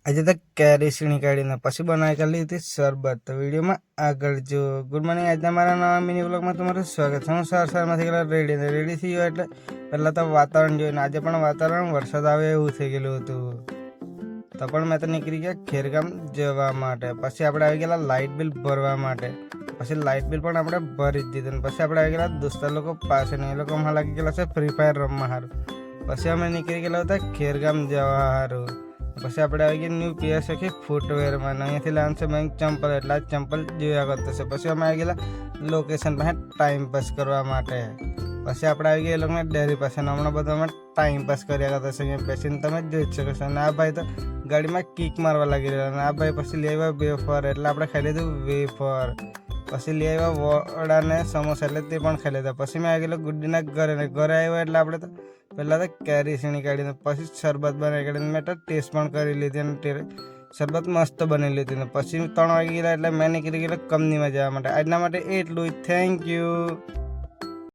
આજે તો કેરી સીણી કાઢીને પછી બનાવી કાઢી હતી શરબત. તો વિડીયોમાં આગળ જો. Good morning. આજના મારા નવા મિની વ્લોગમાં તમારું સ્વાગત છે. હું સવારમાં રેડી થઈ ગયો એટલે પહેલાં તો વાતાવરણ જોઈને આજે પણ વાતાવરણ વરસાદ આવે એવું થઈ ગયેલું હતું. તો પણ મેં તો નીકળી ગયા ખેરગામ જવા માટે. પછી આપણે આવી ગયેલા લાઇટ બિલ ભરવા માટે. પછી લાઇટ બિલ પણ આપણે ભરી જ દીધું. પછી આપણે આવી ગયેલા દોસ્તા લોકો પાસે ને એ લોકો હમણાં લાગી ગયેલા છે ફ્રી ફાયર રમવા સારું. પછી અમે નીકળી ગયેલા હતા ખેરગામ જવા સારું. પછી આપણે આવી ગયા ન્યૂ પીએસ કે ફૂટવેરમાં અહીંયાથી લાવવાનું છે બેંક ચંપલ, એટલે આ ચંપલ જોયા કરતો છે. પછી અમે આવી ગયેલા લોકેશન પાસે ટાઈમ પાસ કરવા માટે. પછી આપણે આવી ગયા એ લોકોને ડેરી પાસે. હમણાં બધા અમે ટાઈમ પાસ કર્યા કરતા છે અહીંયા બેસીને, તમે જોઈ જ શકો છો. અને આ ભાઈ તો ગાડીમાં કિક મારવા લાગી રહ્યા. અને આ ભાઈ પછી લઈ આવ્યા વેફર, એટલે આપણે ખાઈ લીધું વેફર. પછી લઈ આવ્યા વડા ને સમોસા, એટલે તે પણ ખાઈ લીધા. પછી મેં આવી ગયેલો ગુડ્ડીના ઘરે ને ઘરે આવ્યો એટલે આપણે તો પહેલાં તો કેરી સીણી કાઢીને પછી શરબત બનાવી કાઢીને મેં તો ટેસ્ટ પણ કરી લીધી અને શરબત મસ્ત બની લીધી. ને પછી 3 વાગી ગયેલા એટલે મેં નીકળી ગયેલો કંપનીમાં જવા માટે. આજના માટે એટલું. Thank you.